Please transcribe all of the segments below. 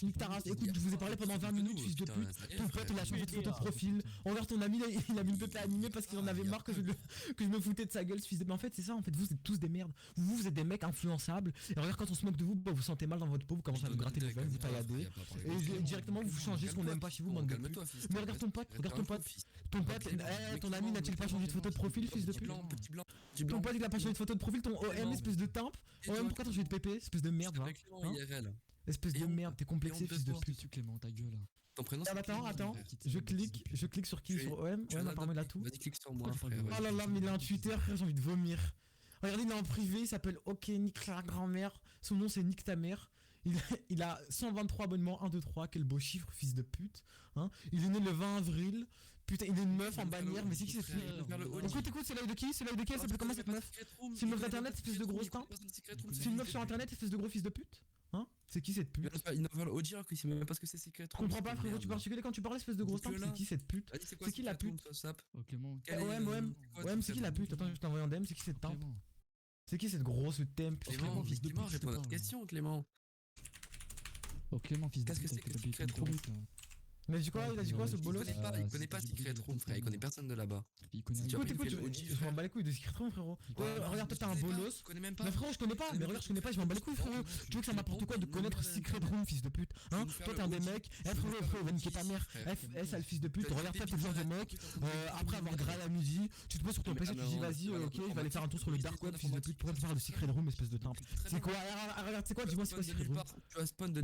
nique ta race. Écoute, je vous ai parlé pendant 20 minutes, fils de pute. Ton pote, il a changé de photo de profil. Regarde ton ami, il a mis une pépé animée parce qu'il en avait marre que je me foutais de sa gueule, ce fils de. Mais en fait, c'est ça, en fait, vous êtes tous des merdes. Vous êtes des mecs influençables. Et regarde, quand on se moque de vous, bah, vous sentez mal dans votre peau, vous commencez à vous gratter les veines, vous tailladez. Et directement, vous changez ce qu'on n'aime pas chez vous, bande de pute. Mais regarde ton pote, Ton pote, ton ami n'a-t-il pas changé de photo de profil, fils de pute? Ton pote, il a pas changé de photo de profil, ton OM, espèce de timpe. OM, pourquoi t'as changé de PP, espèce de merde, espèce de merde, t'es complexé, fils de pute. Clément, ta gueule. Ton prénom, c'est Attends, je clique sur qui? Sur OM? Ouais, apparemment, il a tout. Vas-y, clique sur moi, frère. Oh là là, mais il a un Twitter, frère, j'ai envie de vomir. Regardez, il est en privé, il s'appelle OK, nique la grand-mère. Son nom, c'est Nique ta mère. Il a 123 abonnements, 1, 2, 3, quel beau chiffre, fils de pute. Hein, il est né le 20 avril. Putain, il est une meuf en bannière, mais c'est qui cette fille? Écoute, c'est live de qui? C'est live de qui? Elle s'appelle comment cette meuf? C'est une meuf d'internet, espèce de gros teint? C'est une meuf sur internet, espèce de gros fils de pute? Hein? C'est qui cette pute? Il n'a pas le OG alors qu'il sait même pas ce que c'est Secret Je comprends pas, frérot, tu particulier quand tu parles, espèce de gros teint? C'est qui cette pute? C'est qui la pute? Oh Clément. OM, c'est qui la pute? Attends, je t'envoie un DM, c'est qui cette teinte? C'est qui cette grosse tempe? Clément, réponds à notre question, Clément. Oh Clément, fils de Qu'est-ce que c'est que Secret Room? Mais il a dit quoi ce bolos? Il connaît pas Secret Room, frère, il connaît personne de là-bas. Écoute, je m'en bats les couilles de Secret Room, frérot. Regarde, toi t'as un bolos. Mais frérot, je connais pas, mais regarde, je connais pas, je m'en bats les couilles, frérot. Tu veux que ça n'importe quoi de connaître Secret Room, fils de pute? Hein? Toi t'es un des mecs, frérot, va niquer ta mère. Sale fils de pute, regarde toi, t'es le genre de mec. Après avoir graillé à midi, tu te poses sur ton PC, tu dis vas-y, ok, je vais aller faire un tour sur le dark web, fils de pute, pour faire le Secret Room, espèce de timpe. C'est quoi? Regarde, c'est quoi? Dis-moi, c'est quoi Secret Room?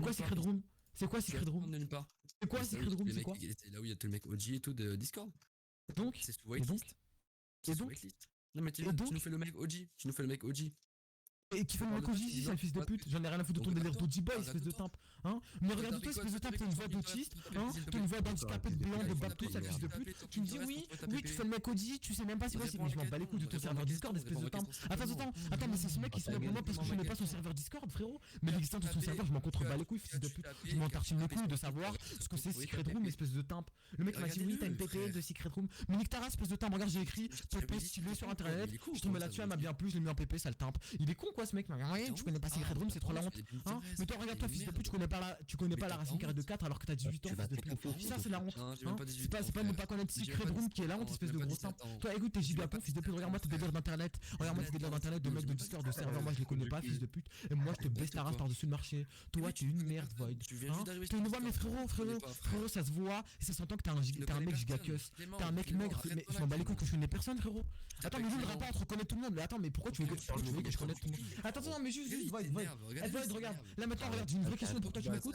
Quoi Secret Room? C'est quoi Secret Room? C'est quoi Secret Room? C'est quoi? C'est là où il y a tout le mec OG et tout de Discord. Donc c'est sous whitelist. Non mais tu nous fais le mec OG. Et qui fait le mec OG ici, c'est le fils de pute. J'en ai rien à foutre de ton délire d'OG boy, espèce de timpe. Hein? Mais regarde-toi, espèce de timpe, t'as une voix d'autiste, hein? T'as une voix d'handicapé de blanc, de Baptou, sale fils de pute. Tu me dis oui, tu fais le mec OG, tu sais même pas c'est quoi, mais je m'en bats les couilles de ton serveur Discord, espèce de timpe. Attends, mais c'est ce mec qui se moque de moi parce que je connais pas son serveur Discord, frérot. Mais l'existence de son serveur, je m'en contrebats les couilles, fils de pute. Je m'en tartine les couilles de savoir ce que c'est Secret Room, espèce de timpe. Le mec m'a dit oui, t'as une PP de Secret Room. Mais nique ta race, espèce de timpe. Regarde, j'ai écrit PP stylé sur internet. Je tombais là-dessus, elle m'a bien plu, je l'ai mis en PP, sale timpe. Il est con quoi ce mec, tu connais pas Secret Room, c'est trop la honte. Hein? Mais toi, regarde toi, fils de pute, tu connais pas la racine carrée de 4 alors que t'as 18 ans, fils de pute. Ça, c'est la honte. C'est pas ne pas connaître Secret Room qui est la honte, espèce de gros simple. Toi, écoute, t'es giga fils de pute. Regarde-moi tes délires d'internet. Regarde-moi tes délires d'internet de mecs de Discord, de serveur. Moi, je les connais pas, fils de pute. Et moi, je te baisse ta race par-dessus le marché. Toi, tu es une merde, Void. Tu me vois, mais frérot, ça se voit. Et ça s'entend que t'es un mec gigacuss. T'es un mec maigre. Mais je m'en bats les couilles que je connais personne, frérot. Attends, mais nous, le rapport, on reconnaît tout le monde. Mais attends, mais pourquoi tu veux que je connaisse tout le monde? Attends, non, mais juste, Void. Regarde, là maintenant, regarde, j'ai une vraie question pour toi, tu m'écoutes?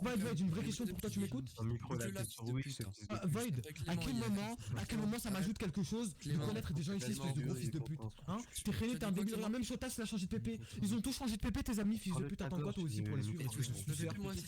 Void, j'ai une vraie question pour toi, tu m'écoutes? Void, à quel moment ça m'ajoute quelque chose de connaître des gens ici, espèce de gros fils de pute? Hein? T'es créé, t'es un débile, même Chotas, il a changé de PP. Ils ont tous changé de PP, tes amis, fils de pute. Attends quoi, toi aussi, pour les suivre?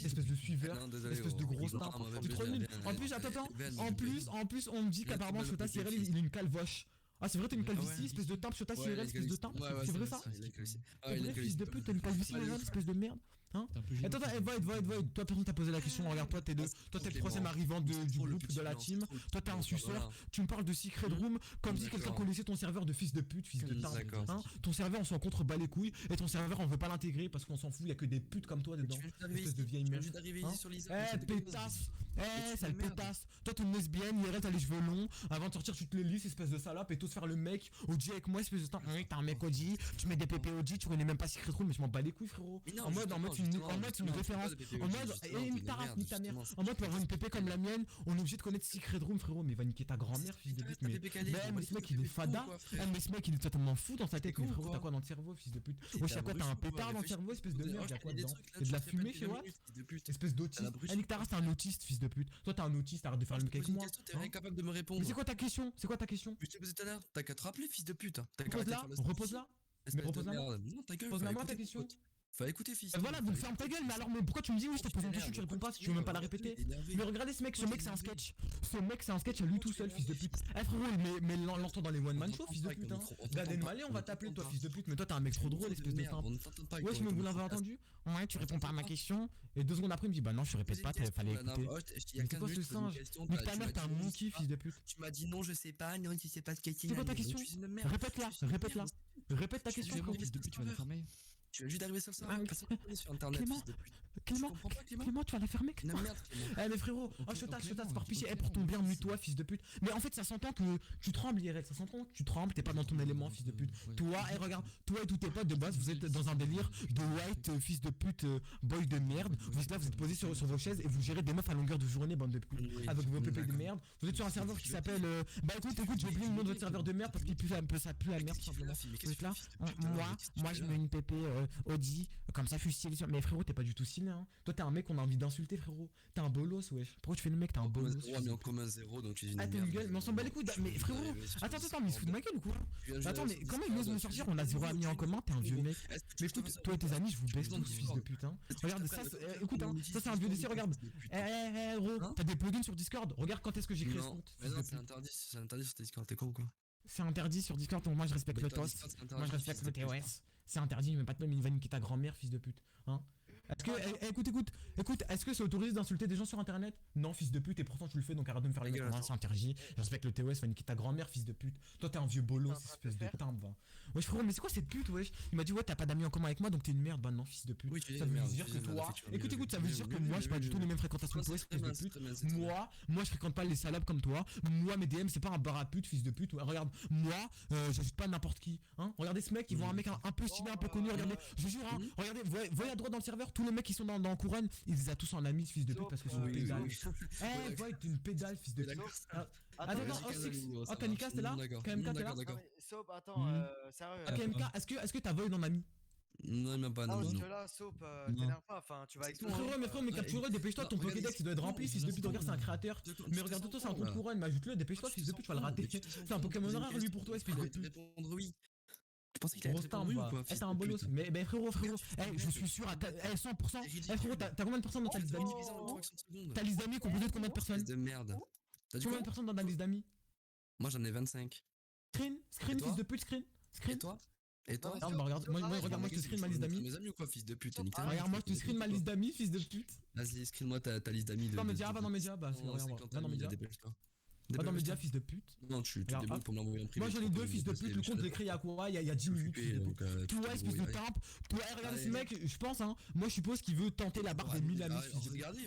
Espèce de suiveur, espèce de gros star. T'es trop nul. En plus, attends, en plus, on me dit qu'apparemment Chotas, il est une calvoche. Ah c'est vrai t'as une calvitie, espèce de timpe, Chotas IRL, espèce de timpe, c'est vrai ça? C'est vrai fils de pute, t'as une calvitie IRL, espèce de merde. Hein? Attends, Void, toi personne t'a posé la question, regarde toi t'es le troisième arrivant du groupe de la team, toi t'es un suceur, tu me parles de Secret Room comme si quelqu'un connaissait ton serveur de fils de pute, fils de timpe. Hein? Ton serveur on s'en contrebat les couilles et ton serveur on veut pas l'intégrer parce qu'on s'en fout, y'a que des putes comme toi dedans, espèce de vieille merde. Pétasse, sale pétasse, toi t'es une lesbienne, IRL t'as les cheveux longs, avant de sortir tu te les lisses, espèce de salope et t'oses faire le mec OG avec moi, espèce de timpe, t'es un mec OG, tu mets des PP OG, tu connais même pas Secret Room mais je m'en bats les couilles frérot. En mode une référence, en mode nique ta race, nique ta mère. En mode pour avoir une pépé comme la mienne, on est obligé de connaître Secret Room frérot, mais va niquer ta grand-mère fils de pute. Mais ce mec il est fada, mais ce mec il est totalement fou dans sa tête, mais frérot t'as quoi dans le cerveau fils de pute? Wesh y'a quoi, t'as un pétard dans le cerveau espèce de merde, y'a quoi dedans? Y'a de la fumée chez what? Espèce d'autiste. Nique ta race, t'es un autiste fils de pute. Toi t'es un autiste, arrête de faire le mec avec moi. T'es incapable de me répondre. Mais c'est quoi ta question? Je t'ai posé tout à l'heure, t'as qu'à te rappeler fils de pute. Repose-la. Mais repose-la. Pose-la moi ta question. Faut écouter fils. Voilà, donc ferme ta gueule, mais alors pourquoi tu me dis oui, je te pose une question, tu réponds pas si tu veux même pas la répéter? Mais regardez ce mec c'est un sketch. Ce mec c'est un sketch à lui tout seul, fils de pute. Eh frérot, mais l'entend dans les one man show, fils de pute. Gad Elmaleh, on va t'appeler toi, fils de pute, mais toi t'es un mec trop drôle, espèce de timpe. Wesh, mais vous l'avez entendu? Ouais, tu réponds pas à ma question. Et 2 secondes après, il me dit bah non, je répète pas, fallait écouter. Mais c'est quoi ce singe? Mais ta mère, t'es un monkey, fils de pute. Tu m'as dit non, je sais pas, non, tu sais pas skating. C'est quoi ta question? Répète ta question. Fils de pute, tu vas l'enfermer. Tu viens juste d'arriver sur ça. Sur internet. Clément, tu vas la fermer, Clément. Eh mais frérot, Chotas, par pitié, pour ton bien, mute-toi, fils de pute. Mais en fait, ça s'entend que tu trembles, IRL, ça s'entend que tu trembles, t'es pas dans ton élément, fils de pute. Toi, regarde, toi et tous tes potes de base, vous êtes dans un délire de white, fils de pute, boy de merde. Vous êtes là, vous êtes posés sur vos chaises et vous gérez des meufs à longueur de journée, bande de pute, avec vos pépés de merde. Vous êtes sur un serveur qui s'appelle. Bah écoute, j'ai oublié le nom de votre serveur de merde parce qu'il pue un peu, ça pue la merde, tout simplement. Vous êtes là, moi je mets une pépé Audi, comme ça, je suis stylé. Mais frérot, t'es pas du tout stylé, hein. Toi, t'es un mec qu'on a envie d'insulter, frérot. T'es un bolos, wesh. Pourquoi tu fais le mec, t'es un bolos? Mais en commun 0, donc tu dis. Ah, t'es une gueule, mais on s'en bat les couilles. Mais frérot, attends, mais il se fout de ma gueule ou quoi? Attends, mais comment il ose me sortir? On a 0 amis en commun, t'es un vieux mec. Mais écoute, toi et tes amis, je vous baisse tous, fils de pute, hein. Regarde, ça, écoute, hein, ça c'est un vieux décès, regarde. Gros, t'as des plugins sur Discord? Regarde quand est-ce que j'ai créé ce compte. Mais non, c'est interdit sur Discord, t'es con ou quoi? C'est interdit sur Discord, moi je respecte le toast. Moi je respecte le TOS. C'est interdit, mais pas de même, il va niquer ta grand-mère, fils de pute. Hein? Est-ce que, écoute, est-ce que c'est autorisé d'insulter des gens sur internet? Non, fils de pute, et pourtant tu le fais, donc arrête de me faire les mecs. C'est interdit. Je respecte le TOS, va niquer ta grand-mère, fils de pute. Toi, t'es un vieux bolos, espèce de timbre, va. Wesh, frérot, mais c'est quoi cette pute, wesh? Il m'a dit, ouais, t'as pas d'amis en commun avec moi, donc t'es une merde. Bah non, fils de pute. Ça veut dire que toi. Écoute, ça veut dire que moi, j'ai pas du tout les mêmes fréquentations que toi, espèce de pute. Moi, je fréquente pas les salopes comme toi. Moi, mes DM, c'est pas un bar à pute, fils de pute. Regarde, moi, j'ajoute pas n'importe qui. Hein? Regardez ce mec, ils voient un mec un peu stylé, un peu connu. Regardez, je jure, hein, regardez, voyez à droite dans le serveur, tous les mecs qui sont dans Couronne, ils les a tous en amis, fils de pute, parce que c'est une pédale. Eh, voyez, t'es une pédale, fils de pute. Attends, Kanika, t'es là? KMK, t'es là? Soap, attends, sérieux. KMK, est-ce que t'as Void en ami? Non, même pas, non. Parce que là, Soap, t'énerve pas, enfin, tu vas avec toi. Frérot, mais capture-le, dépêche-toi, ton Pokédex il doit être rempli, fils de pute, regarde, c'est un créateur. Mais regarde, toi, c'est un compte Couronne, mais ajoute-le, dépêche-toi, fils de pute, tu vas le rater. C'est un Pokémon rare, lui, pour toi, espèce de pute. Oui. Tu penses qu'il a répondu ou quoi? Eh, t'es un bolos. Mais frérot, je suis sûr à 100%. Eh, frérot, t'as combien de personnes dans ta liste d'amis? Ta liste d'amis composée de combien de personnes? De merde. Combien de personnes dans ta liste d'amis? Moi, j'en ai 25. Screen, fils de pute, screen. Et toi? Non, bah regarde, moi je te screen ma liste d'amis. Mes amis ou quoi, fils de pute? Regarde, moi je te screen ma liste d'amis, fils de pute. Vas-y, screen-moi ta liste d'amis. Non, média, va dans média, bah c'est rien. Va dans média. Va dans média, fils de pute. Non, tu te débrouilles pour me l'envoyer en privé. Moi j'en ai deux, fils de pute. Le compte je l'ai créé il y a quoi? Il y a 10 minutes. Toi, espèce de timbre. Toi, regardez ce mec, je pense, hein. Moi je suppose qu'il veut tenter la barre des 1000 amis.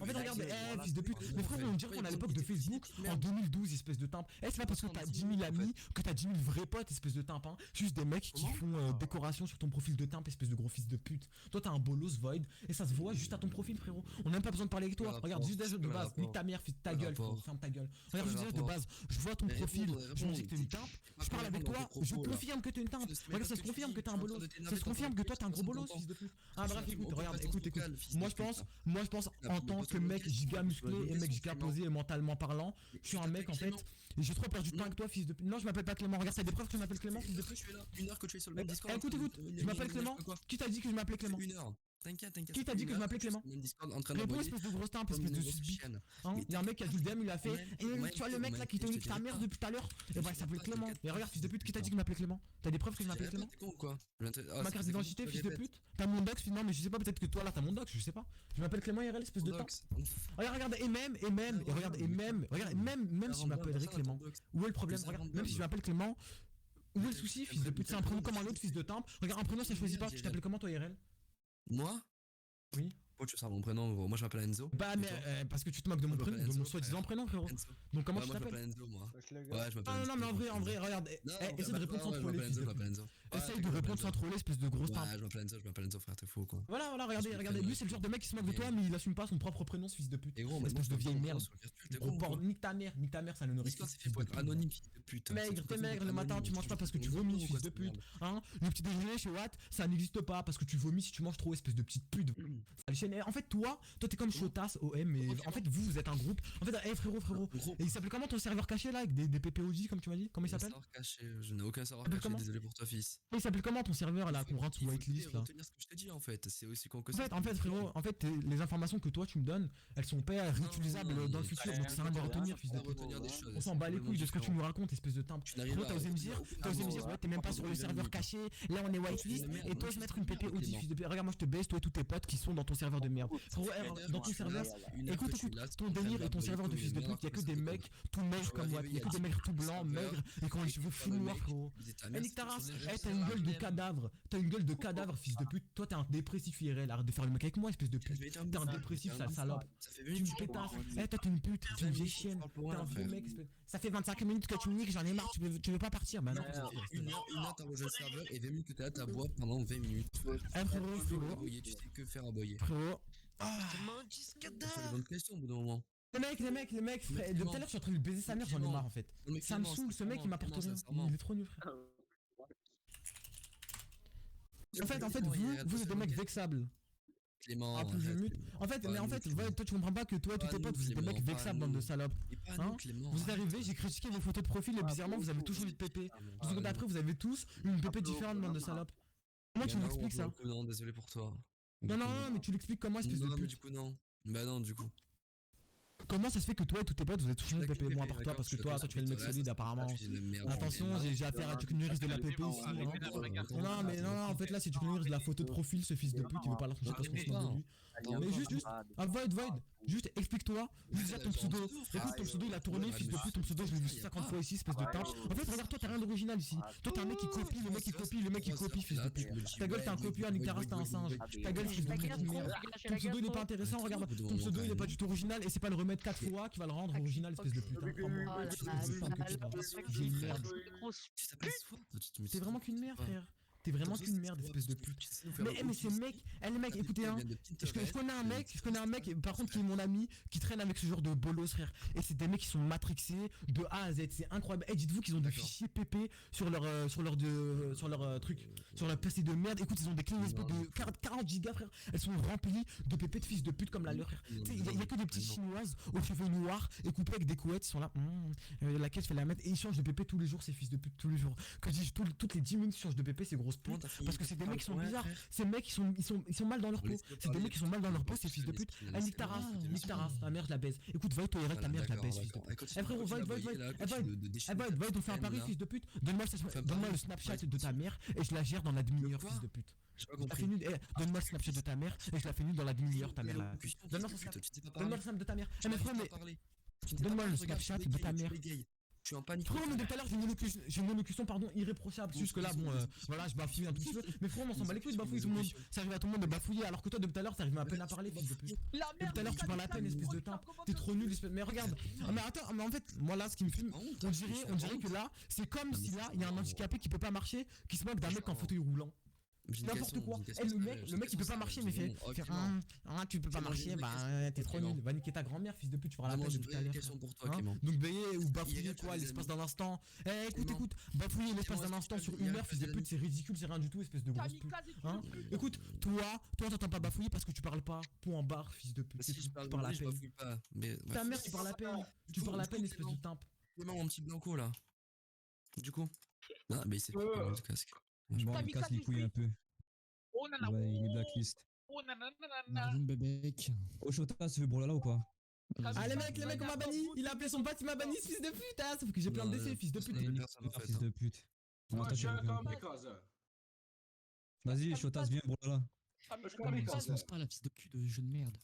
En fait, regarde, fils de pute. Mais frère, on dirait qu'on est à l'époque de Facebook en 2012, espèce de timbre. C'est pas parce que t'as 10 000 amis que t'as 10 000 vrais potes, espèce de timbre, hein. Juste des mecs qui font décoration sur ton profil de timbre, espèce de gros fils de pute. Toi, t'as un bolos Void et ça se voit juste à ton profil, frérot. On n'a même pas besoin de parler avec toi. Regarde, juste de base, nique ta mère, fils de ta gueule, ferme ta gueule. Regarde, juste de base, je vois ton profil, je me dis que t'es une timbre, je parle avec toi, je confirme que t'es une timbre. Regarde, ça se confirme que t'es un bolos. Ça se confirme que toi t'es un gros bolos, fils de pute. Ah bref, écoute, regarde, écoute. Moi je pense en tant que mec giga musclé et mec giga posé et mentalement parlant, je suis un mec en fait. J'ai trop perdu de temps avec toi, fils de pute. Non, je m'appelle pas Clément. Regarde, t'as des preuves que je m'appelle Clément, fils de pute. Une heure que tu es sur le même Discord. Écoute, je m'appelle Clément. Qui t'a dit que je m'appelais Clément? Une heure. T'inquiète. Qui t'a dit que je m'appelais Clément? Réponds, espèce de grosse timbre, espèce de susbi. Il y a un mec qui a dit le DM, il a fait. Tu vois le mec là qui te nique ta mère depuis tout à l'heure? Et bah il s'appelle Clément. Et regarde, fils de pute, qui t'a dit que je m'appelais Clément? T'as des preuves que je m'appelle Clément? T'es con ou quoi? Ma carte d'identité, fils de pute. T'as mon dox? Non, mais je sais pas, peut-être que toi là t'as mon dox, je sais pas. Je m'appelle Clément IRL, espèce de temps. Regarde, et même si je m'appellerais Clément, où est le problème? Regarde, même si je m'appelle Clément, où est le souci, fils de pute? C'est un prénom comme un autre, fils de timbre. Regarde, un prénom ça choisit pas. Tu t'appelles comment toi IRL? Moi? Oui. Pourquoi tu veux savoir mon prénom, gros? Moi je m'appelle Enzo. Bah mais parce que tu te moques de mon prénom, de mon soi-disant prénom, frérot. Donc comment tu t'appelles? Moi je m'appelle Enzo, moi. Ouais, je m'appelle Enzo. Non mais en vrai, regarde, essaie de répondre sans troller. Essaye de répondre sans troller, espèce de grosse timbre. Ouais, je m'appelle Enzo, frère, t'es fou quoi. Voilà, regardez, lui c'est le genre de mec qui se moque de toi mais il assume pas son propre prénom, ce fils de pute. Espèce de vieille merde. Gros porc, nique ta mère, ça ne Discord c'est fait pour être anonyme, fils de pute. T'es maigre, le matin tu manges pas parce que tu vomis, fils de pute. Hein? Le petit déjeuner chez Watt, ça n'existe pas parce que tu vomis si tu manges trop, espèce de petite pute. En fait, toi t'es comme Chotas, OM, mais en fait vous êtes un groupe. En fait, frérot. Et il s'appelle comment ton serveur caché là avec des PPOJ comme tu m'as dit? Comment il s'appelle? Serveur caché, je n'ai aucun serveur caché, désolé pour toi fils. Il s'appelle comment ton serveur là qu'on rentre sous whitelist là? Retenir ce que je t'ai dit en fait, c'est aussi con que ça. En fait frérot, les informations que toi tu me donnes, elles sont pas réutilisables dans le futur, donc c'est rien de retenir, fils de pute. On s'en bat les couilles de ce que tu nous racontes, espèce de timbre. Frérot, t'as osé me dire, ouais, t'es même pas sur le serveur caché, là on est whitelist, et toi je mettre une PPOJ, fils de pute. Regarde, moi je te baisse, toi et tous tes potes qui sont dans ton serveur serveur de merde. Frérot, dans ton serveur, écoute, ton délire et ton serveur de fils de pute, y'a que des mecs tout maigres comme moi, y'a que des mecs tout blancs, maigres, et qui ont les cheveux full noirs, frérot. Eh, nique ta race, t'as une gueule de cadavre, fils de pute. Toi, t'es un dépressif IRL, arrête de faire le mec avec moi, espèce de pute. T'es un dépressif, sale salope. Tu me pétasses. Eh, toi, t'es une pute, tu me vieille chienne. T'es un vieux mec, ça fait 25 minutes que tu me niques, j'en ai marre, tu veux pas partir, bah non. Une heure t'as rejoint le serveur et 20 minutes que t'es là, t'as boire pendant 20 minutes. Eh, frérot. Tu sais que faire aboyer. Frérot. C'est une bonne question au bout d'un moment. Les mecs, frère, de tout à l'heure je suis en train de lui baiser sa mère, j'en ai marre en fait. Ça me saoule, ce mec il m'apporte rien, il est trop nul frère. En fait, vous êtes des mecs vexables. Clément. Ah, plus je mute. En fait, toi tu comprends pas que toi et tous tes potes vous êtes des mecs vexables, bande de salopes. Hein, vous êtes arrivés, j'ai critiqué vos photos de profil et bizarrement vous avez tous changé de PP. 2 secondes après vous avez tous une PP différente, bande de salopes. Comment tu m'expliques ça? Non, désolé pour toi. Non, mais tu l'expliques comment, espèce de pute? Du coup, non. Bah non, du coup. Comment ça se fait que toi et tous tes potes vous êtes tous changé de PP, moi par toi, parce que toi tu fais le mec solide apparemment. Attention, j'ai affaire à Tucnuris de la PP ici. Non, en fait là c'est Tucnuris de la photo de profil, ce fils de pute, il veut pas la changer parce qu'on se moque de lui. Mais juste, Void, juste explique-toi, juste dire ton pseudo. Écoute, ton pseudo il a tourné, fils de pute, ton pseudo je l'ai vu 50 fois ici, espèce de tinge. En fait, regarde, toi t'as rien d'original ici. Toi t'es un mec qui copie, le mec qui copie, fils de pute. Ta gueule, t'es un copieur, Nick Taras, t'es un singe. Ta gueule, fils de pute de merde. Ton pseudo il est pas intéressant, regarde, ton pseudo il est pas du tout original et c'est pas le remettre 4 fois qui va le rendre original, espèce de putain. J'ai une merde. T'es vraiment qu'une merde, frère. T'es vraiment qu'une merde, espèce de pute. Mais ces mecs, les mecs, écoutez, hein, je connais un mec, par contre, qui est mon ami, qui traîne avec ce genre de bolos, frère. Et c'est des mecs qui sont matrixés de A à Z, c'est incroyable. Et dites-vous qu'ils ont des fichiers PP sur leur truc, sur leur PC de merde. Écoute, ils ont des clés USB de 40 gigas, frère. Elles sont remplies de PP de fils de pute comme la leur, frère. Il y a que des petites chinoises aux cheveux noirs et coupées avec des couettes, ils sont là, laquelle je fais la mettre, et ils changent de PP tous les jours, ces fils de pute, tous les jours. Que dis-je, toutes les 10 minutes ils changent de PP, ces grosses putes. Parce que c'est des mecs qui sont bizarres, ces mecs ils sont mal dans leur peau, c'est des mecs qui sont mal dans leur peau, ces fils de pute. Ah, nique ta race, ta mère je la baise. Écoute, Void, toi ta mère je la baise, fils de pute. Eh frérot, Void, on fait un pari, fils de pute. Donne-moi le Snapchat de ta mère et je la gère dans la demi-heure, fils de pute. Donne-moi le Snapchat de ta mère et je la fais nulle dans la demi-heure, ta mère là. Donne-moi le Snap de ta mère. Eh mais frère, donne-moi le Snapchat de ta mère. Je suis en panique. Frérot, mais depuis tout à l'heure, j'ai une élocution, pardon, irréprochable. Jusque là, bon, voilà, je bafouille un tout petit peu. Mais frérot, on s'en bat les couilles de bafouiller tout le monde. Ça arrive à tout le monde de bafouiller, alors que toi, depuis tout à l'heure, t'arrives à peine à parler, fils de pute. Depuis tout à l'heure, tu parles à peine, espèce de timbre. T'es trop nul, espèce. Mais regarde. Mais attends, mais en fait, moi là, ce qui me fume, on dirait que là, c'est comme si là, il y a un handicapé qui peut pas marcher, qui se moque d'un mec en fauteuil roulant. N'importe quoi. Le mec il peut pas marcher, mais fait tu peux pas marcher, bah t'es trop nul. Va niquer ta grand-mère, fils de pute, tu feras la peine depuis tout à l'heure. Donc bailler ou bafouiller quoi, l'espace d'un instant. Écoute, bafouiller l'espace d'un instant sur 1 heure, fils de pute, c'est ridicule, c'est rien du tout, espèce de grosse pute. Écoute, toi t'entends pas bafouiller parce que tu parles pas. Point barre, fils de pute. Tu parles à peine. Ta mère, tu parles à peine. Tu parles à peine, espèce de timpe. Non, mon petit blanco là. Du coup. Non, mais c'est pas le casque. Bon, il casse les couilles un peu. Oh nana. Ouais, il est blacklist. Oh nana. Bébéc. Oh, Shota, tu veux Brolala ou pas? Ah, les mecs, on m'a banni. Il a appelé son pote, il m'a banni, fils de pute. Sauf que j'ai plein de décès, fils de pute. Fils de pute. Vas-y, Shotas, viens, Brolala. Ça se lance pas la fils de cul de jeu de merde.